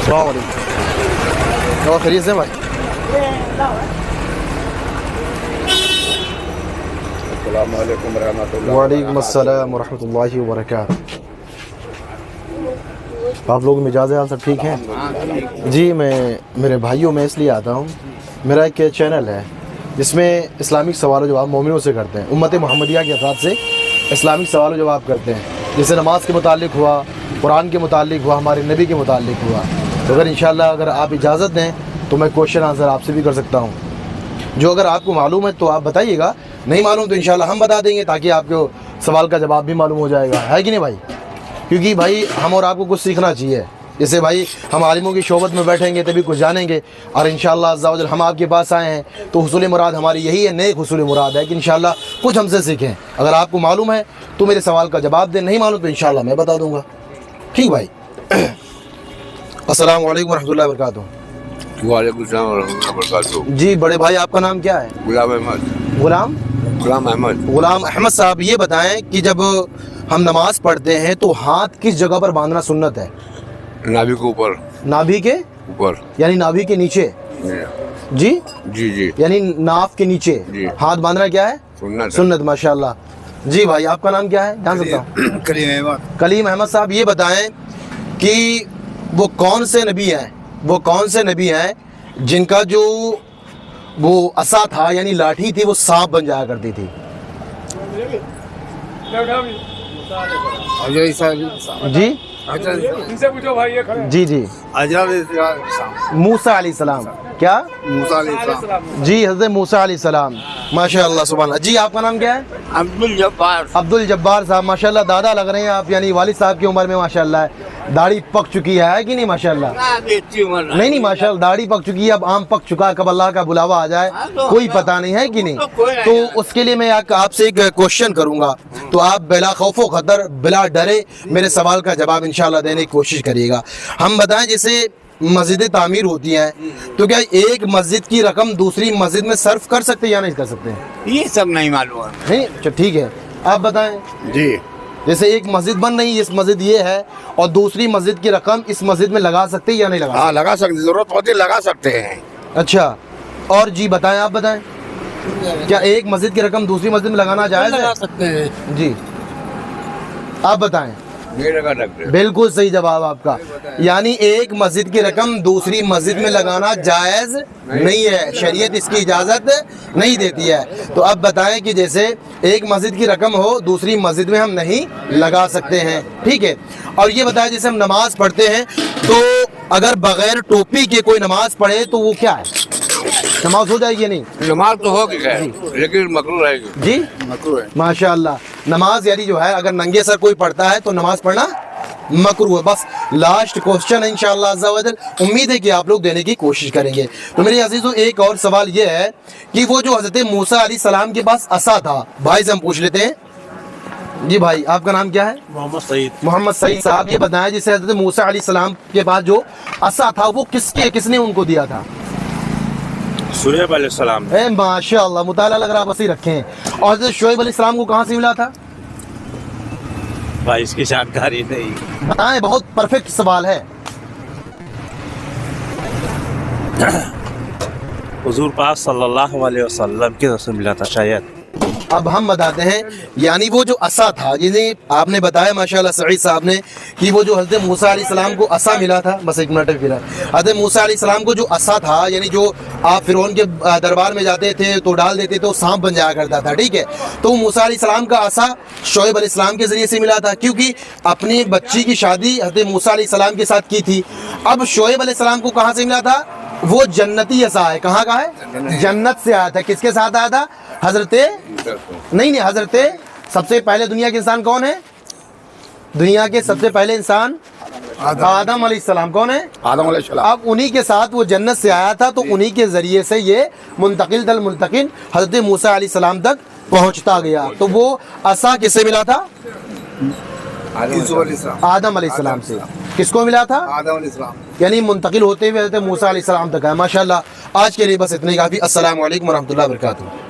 السلام علیکم. اور خیریت سے بھائی؟ السلام علیکم ورحمۃ اللہ. وعلیکم السلام ورحمۃ اللہ وبرکاتہ. آپ لوگ مزاج حال سب ٹھیک ہیں؟ جی میں میرے بھائیوں میں اس لیے آتا ہوں، میرا ایک چینل ہے جس میں اسلامک سوال و جواب مومنوں سے کرتے ہیں، امت محمدیہ کے افراد سے اسلامک سوال و جواب کرتے ہیں، جیسے نماز کے متعلق ہوا، قرآن کے متعلق ہوا، ہمارے نبی کے متعلق ہوا. تو اگر انشاءاللہ اگر آپ اجازت دیں تو میں کوشچن آنسر آپ سے بھی کر سکتا ہوں. جو اگر آپ کو معلوم ہے تو آپ بتائیے گا، نہیں معلوم تو انشاءاللہ ہم بتا دیں گے تاکہ آپ کو سوال کا جواب بھی معلوم ہو جائے گا، ہے کہ نہیں بھائی؟ کیونکہ بھائی ہم اور آپ کو کچھ سیکھنا چاہیے. جیسے بھائی ہم عالموں کی شعبت میں بیٹھیں گے تبھی کچھ جانیں گے، اور انشاءاللہ عز و جل ہم آپ کے پاس آئے ہیں تو حصول مراد ہماری یہی ہے، نیک حصول مراد ہے کہ انشاءاللہ کچھ ہم سے سیکھیں. اگر آپ کو معلوم ہے تو میرے سوال کا جواب دیں، نہیں معلوم تو انشاءاللہ میں بتا دوں گا. ٹھیک بھائی؟ السلام علیکم ورحمۃ اللہ وبرکاتہ. وعلیکم السلام ورحمۃ اللہ وبرکاتہ. جی بڑے بھائی آپ کا نام کیا ہے؟ غلام احمد. غلام احمد صاحب یہ بتائیں کہ جب ہم نماز پڑھتے ہیں تو ہاتھ کس جگہ پر باندھنا سنت ہے؟ نابی کے اوپر. نابی کے اوپر یعنی نابی کے نیچے؟ جی جی جی یعنی ناف کے نیچے جی. ہاتھ باندھنا کیا ہے؟ سنت. ماشاءاللہ. جی بھائی آپ کا نام کیا ہے؟ جان سکتا ہوں؟ کریم احمد. کلیم احمد صاحب یہ بتائیں کہ وہ کون سے نبی ہیں جن کا جو وہ عصا تھا یعنی لاٹھی تھی وہ سانپ بن جایا کرتی تھی؟ جی جی جی موسیٰ علیہ السلام. کیا؟ جی حضرت موسیٰ علیہ السلام. ماشاء اللہ سبحان اللہ. جی آپ کا نام کیا ہے؟ عبد الجبار صاحب. ماشاءاللہ دادا لگ رہے ہیں آپ، یعنی والد صاحب کی عمر میں ماشاءاللہ داڑھی پک چکی ہے کہ نہیں؟ ماشاءاللہ نہیں ماشاءاللہ داڑھی پک چکی ہے، اب آم پک چکا ہے، کب اللہ کا بلاوا آ جائے کوئی پتہ نہیں ہے کہ نہیں. تو اس کے لیے میں آپ سے ایک کوشچن کروں گا تو آپ بلا خوف و خطر بلا ڈرے میرے سوال کا جواب انشاءاللہ دینے کی کوشش کریے گا. ہم بتائیں جیسے مسجدیں تعمیر ہوتی ہیں تو کیا ایک مسجد کی رقم دوسری مسجد میں صرف کر سکتے یا نہیں کر سکتے؟ یہ سب نہیں معلوم ہے. نہیں اچھا ٹھیک ہے آپ بتائیں. جی جیسے ایک مسجد بن رہی ہے، اس مسجد یہ ہے اور دوسری مسجد کی رقم اس مسجد میں لگا سکتے یا نہیں لگا سکتے؟ ہاں لگا سکتے، ضرورت ہوتی لگا سکتے ہیں. اچھا اور جی بتائیں، آپ بتائیں کیا ایک مسجد کی رقم دوسری مسجد میں لگانا جائز ہے؟ لگا سکتے ہیں. جی آپ بتائیں. یہ لگا سکتے ہیں. بالکل صحیح جواب آپ کا. یعنی ایک مسجد کی رقم دوسری مسجد میں لگانا جائز نہیں ہے، شریعت اس کی اجازت نہیں دیتی ہے. تو اب بتائیں کہ جیسے ایک مسجد کی رقم ہو دوسری مسجد میں ہم نہیں لگا سکتے ہیں، ٹھیک ہے. اور یہ بتائیں جیسے ہم نماز پڑھتے ہیں تو اگر بغیر ٹوپی کے کوئی نماز پڑھے تو وہ کیا ہے؟ نماز ہو جائے گی نہیں؟ نماز تو ہوگی لیکن مکروہ رہے گی. جی مکروہ ہے. ماشاءاللہ. نماز یعنی جو ہے اگر ننگے سر کوئی پڑھتا ہے تو نماز پڑھنا مکروہ ہے. بس لاسٹ کوسچن ہے انشاءاللہ عز و جل، امید ہے کہ آپ لوگ دینے کی کوشش کریں گے. تو میرے عزیزو ایک اور سوال یہ ہے کہ وہ جو حضرت موسیٰ علیہ السلام کے پاس عصا تھا، بھائی سے ہم پوچھ لیتے ہیں. جی بھائی آپ کا نام کیا ہے؟ محمد سعید صاحب. یہ بتائیں جسے حضرت موسیٰ علیہ السلام کے پاس جو عصا تھا وہ کس نے ان کو دیا تھا؟ شعیب علیہ السلام. ماشاءاللہ مطالعہ لگ رہا آپ وسیع رکھے ہیں. اور حضرت شعیب علیہ السلام کو کہاں سے ملا تھا؟ بھائی اس کی جانکاری نہیں. بتائیں، بہت پرفیکٹ سوال ہے. حضور پاک صلی اللہ علیہ وسلم کی طرف سے ملا تھا شاید. اب ہم بتاتے ہیں یعنی وہ جو عصا تھا، یعنی آپ نے بتایا ماشاءاللہ سعید صاحب نے کہ وہ جو حضرت موسیٰ علیہ السلام کو عصا ملا تھا. بس ایک منٹ پھر حضرت موسیٰ علیہ السلام کو جو عصا تھا یعنی جو آپ فرعون کے دربار میں جاتے تھے تو ڈال دیتے تو سانپ بن جایا کرتا تھا، ٹھیک ہے. تو موسیٰ علیہ السلام کا عصا شعیب علیہ السلام کے ذریعے سے ملا تھا کیونکہ اپنی بچی کی شادی حضرت موسیٰ علیہ السلام کے ساتھ کی تھی. اب شعیب علیہ السلام کو کہاں سے ملا تھا؟ وہ جنتی عصا ہے. کہاں کا ہے؟ جنت سے آیا تھا. کس کے ساتھ آیا تھا؟ حضرت حضرت سب سے پہلے دنیا کے انسان کون ہے؟ دنیا کے سب سے پہلے انسان آدم علیہ السلام. کون ہے؟ آدم علیہ السلام. اب انہی کے ساتھ وہ جنت سے آیا تھا تو انہی کے ذریعے سے یہ منتقل دل منتقل حضرت موسیٰ علیہ السلام تک پہنچتا گیا. تو وہ عصا کس سے ملا تھا؟ آدم علیہ السلام سے. کس کو ملا تھا؟ آدم علیہ السلام. یعنی منتقل ہوتے ہوئے حضرت موسیٰ علیہ السلام تک ہے. ماشاءاللہ آج کے لیے بس اتنے کافی. السلام علیکم ورحمۃ اللہ وبرکاتہ.